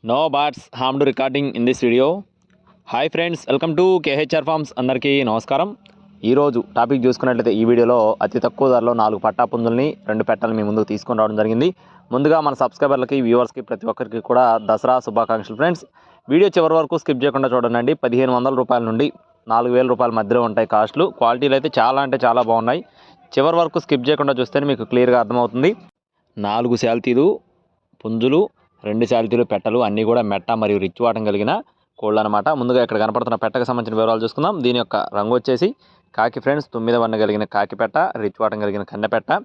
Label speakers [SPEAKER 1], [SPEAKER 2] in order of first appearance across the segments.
[SPEAKER 1] No bots harm to recording in this video. Hi friends, welcome to KHR farms. అందరికీ నమస్కారం. ఈరోజు topic చూసుకున్నట్లయితే ఈ వీడియోలో అతి తక్కువ ధరలో 4 పట్టా పుంజుల్ని 2 పెట్టలు మీ ముందుకు తీసుకొని రావడం జరిగింది. ముందుగా మన సబ్స్క్రైబర్లకి, వ్యూవర్స్కి ప్రతి ఒక్కరికి కూడా దసరా శుభాకాంక్షలు ఫ్రెండ్స్. వీడియో చివరి వరకు స్కిప్ చేయకుండా చూడండి. 1500 రూపాయల నుండి 4000 రూపాయల మధ్యలో ఉంటాయి కాస్ట్లు. క్వాలిటీలు అయితే చాలా బాగున్నాయి. చివరి వరకు స్కిప్ చేయకుండా చూస్తేనే మీకు క్లియర్గా అర్థమవుతుంది. 4 శాల్తీలు పుంజులు, 2 శాల్తీలు పెట్టలు అన్నీ కూడా మెట్ట మరియు రిచ్ వాటం కలిగిన కోళ్ళు అనమాట. ముందుగా ఇక్కడ కనపడుతున్న పెట్టకు సంబంధించిన వివరాలు చూసుకుందాం. దీని యొక్క రంగు వచ్చేసి కాకి ఫ్రెండ్స్, 9 వన్న కలిగిన కాకి పెట్ట, రిచ్ వాటం కలిగిన కన్నె పెట్ట.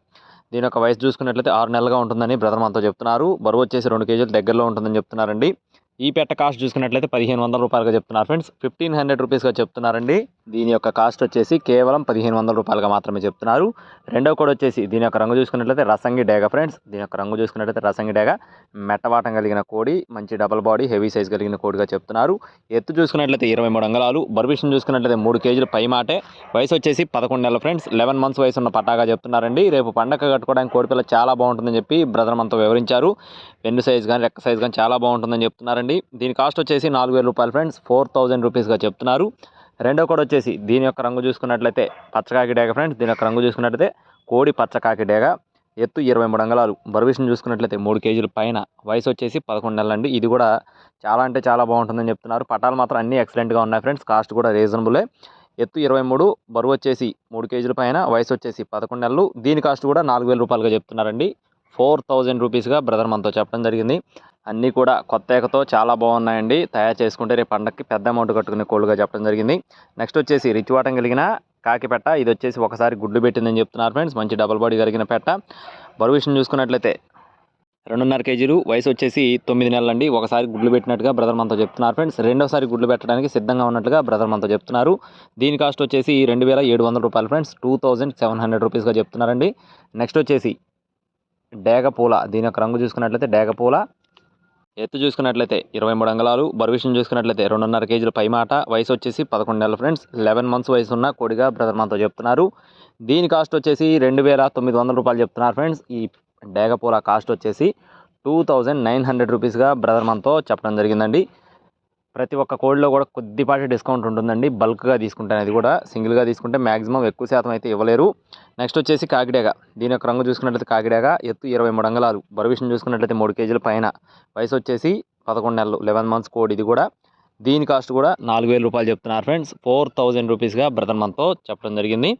[SPEAKER 1] దీని యొక్క వయసు చూసుకున్నట్లయితే 6 నెలలుగా ఉంటుందని బ్రదర్ మనతో చెప్తున్నారు. బరువు వచ్చేసి 2 కేజీల దగ్గరలో ఉంటుందని చెప్తున్నారండి. ఈ పెట్ట కాస్ట్ చూసుకున్నట్లయితే 1500 రూపాయలుగా చెప్తున్నారు ఫ్రెండ్స్. 1500 రూపీస్గా చెప్తున్నారండి. దీని యొక్క కాస్ట్ వచ్చేసి కేవలం 1500 రూపాయలుగా మాత్రమే చెప్తున్నారు. రెండవ కోడి వచ్చేసి దీని యొక్క రంగు చూసుకున్నట్లయితే రసంగి డేగ ఫ్రెండ్స్. దీని యొక్క రంగు చూసుకున్నట్లయితే రసంగి డేగ, మెట్టవాటం కలిగిన కోడి, మంచి డబల్ బాడీ, హెవీ సైజ్ కలిగిన కోడిగా చెప్తున్నారు. ఎత్తు చూసుకున్నట్లయితే 23 అంగళాలు, బరువు చూసుకున్నట్లయితే 3 కేజీలు పై మాటే. వయసు వచ్చేసి 11 నెలలు ఫ్రెండ్స్. 11 మంత్స్ వయసు ఉన్న పట్టాగా చెప్తున్నారండి. రేపు పండగ కట్టుకోవడానికి కోడిపిల్ల చాలా బాగుంటుందని చెప్పి బ్రదర్ మనతో వివరించారు. వెన్ను సైజ్ కానీ రెక్క సైజ్ కానీ చాలా బాగుంటుందని చెప్తున్నారండి. దీని కాస్ట్ వచ్చేసి 4000 రూపాయలు ఫ్రెండ్స్. 4000 రూపీస్గా చెప్తున్నారు. రెండో కోడి వచ్చేసి దీని యొక్క రంగు చూసుకున్నట్లయితే పచ్చకాకి డేగ ఫ్రెండ్స్. దీని యొక్క రంగు చూసుకున్నట్లయితే కోడి పచ్చకాకి డేగ, ఎత్తు 23 అంగళాలు, బరువు చూసుకున్నట్లయితే 3 కేజీల పైన, వయసు వచ్చేసి 11 నెలలండి. ఇది కూడా చాలా బాగుంటుందని చెప్తున్నారు. పటాలు మాత్రం అన్నీ ఎక్సలెంట్గా ఉన్నాయి ఫ్రెండ్స్. కాస్ట్ కూడా రీజనబులే. ఎత్తు 23, బరువు వచ్చేసి 3 కేజీల పైన, వయసు వచ్చేసి 11 నెలలు. దీని కాస్ట్ కూడా 4000 రూపాయలుగా చెప్తున్నారండి. 4000 రూపీస్గా బ్రదర్ మనతో చెప్పడం జరిగింది. అన్నీ కూడా కొత్త ఏకతో చాలా బాగున్నాయండి. తయారు చేసుకుంటే రేపు పండగకి పెద్ద అమౌంట్ కట్టుకునే కోళ్ళుగా చెప్పడం జరిగింది. నెక్స్ట్ వచ్చేసి రిచ్ వాటం కలిగిన కాకి పెట్ట. ఇది వచ్చేసి ఒకసారి గుడ్లు పెట్టిందని చెప్తున్నారు ఫ్రెండ్స్. మంచి డబల్ బాడీ కలిగిన పెట్ట. బరువు చూసుకున్నట్లయితే 2.5 కేజీలు, వయసు వచ్చేసి 9 నెలలండి. ఒకసారి గుడ్లు పెట్టినట్టుగా బ్రదర్ మనతో చెప్తున్నారు ఫ్రెండ్స్. రెండోసారి గుడ్లు పెట్టడానికి సిద్ధంగా ఉన్నట్టుగా బ్రదర్ మనతో చెప్తున్నారు. దీని కాస్ట్ వచ్చేసి 2700 రూపాయలు ఫ్రెండ్స్. 2700 రూపీస్గా చెప్తున్నారండి. నెక్స్ట్ వచ్చేసి డేగ పూల. దీని యొక్క రంగు చూసుకున్నట్లయితే డేగ పూల, ఎత్తు చూసుకున్నట్లయితే 23 అంగళాలు, బరువు చూసుకున్నట్లయితే 2.5 కేజీల పై మాట, వయసు వచ్చేసి 11 నెలలు ఫ్రెండ్స్. 11 మంత్స్ వయసు ఉన్న కోడిగా బ్రదర్ మనతో చెప్తున్నారు. దీని కాస్ట్ వచ్చేసి 2900 రూపాయలు చెప్తున్నారు ఫ్రెండ్స్. ఈ డేగ పూల కాస్ట్ వచ్చేసి 2900 రూపీస్గా బ్రదర్ మనతో చెప్పడం జరిగిందండి. ప్రతి ఒక్క కోడిలో కూడా కొద్దిపాటి డిస్కౌంట్ ఉంటుందండి. బల్క్గా తీసుకుంటే, అది కూడా సింగిల్గా తీసుకుంటే మ్యాక్సిమం ఎక్కువ శాతం అయితే ఇవ్వలేరు. నెక్స్ట్ వచ్చేసి కాకిడేగ. దీని యొక్క రంగు చూసుకున్నట్లయితే కాకిడేగ, ఎత్తు 23 అంగళాలు, బరువు చూసుకున్నట్లయితే 3 కేజీల పైన, వయసు వచ్చేసి 11 నెలలు, 11 మంత్స్ కోడి. ఇది కూడా దీని కాస్ట్ కూడా 4000 రూపాయలు చెప్తున్నారు ఫ్రెండ్స్. 4000 రూపీస్గా బ్రదర్ మనతో చెప్పడం జరిగింది.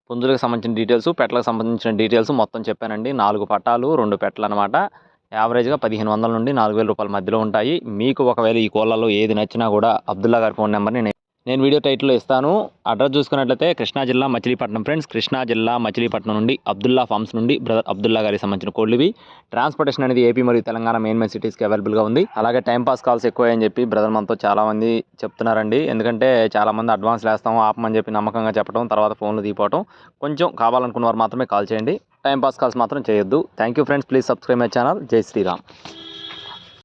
[SPEAKER 1] పుంజులకు సంబంధించిన డీటెయిల్స్, పెట్టలకు సంబంధించిన డీటెయిల్స్ మొత్తం చెప్పానండి. 4 పట్టాలు 2 పెట్టలు అనమాట. యావరేజ్గా 1500 నుండి 4000 రూపాయల మధ్యలో ఉంటాయి. మీకు ఒకవేళ ఈ కోళ్ళలో ఏది నచ్చినా కూడా అబ్దుల్లా గారి ఫోన్ నెంబర్ని నేను వీడియో టైటిల్లో ఇస్తాను. అడ్రస్ చూసుకున్నట్లయితే కృష్ణా జిల్లా మచిలీపట్నం ఫ్రెండ్స్. కృష్ణా జిల్లా మచిలీపట్నం నుండి అబ్దుల్లా ఫార్మ్స్ నుండి బ్రదర్ అబ్దుల్లా గారికి సంబంధించిన కోళ్ళు ఇవి. ట్రాన్స్పోర్టేషన్ అనేది ఏపీ మరియు తెలంగాణ మెయిన్ సిటీస్కి అవైలబుల్గా ఉంది. అలాగే టైంపాస్ కాల్స్ ఎక్కువ అని చెప్పి బ్రదర్ మనతో చాలామంది చెప్తున్నారండి. ఎందుకంటే చాలామంది అడ్వాన్స్ వేస్తాము ఆపమని చెప్పి నమ్మకంగా చెప్పడం, తర్వాత ఫోన్లు తీపోవడం. కొంచెం కావాలనుకున్న వారు మాత్రమే కాల్ చేయండి. టైంపాస్ కాల్స్ మాత్రం చేయొద్దు. Thank you friends. Please subscribe my channel. జై శ్రీరామ్.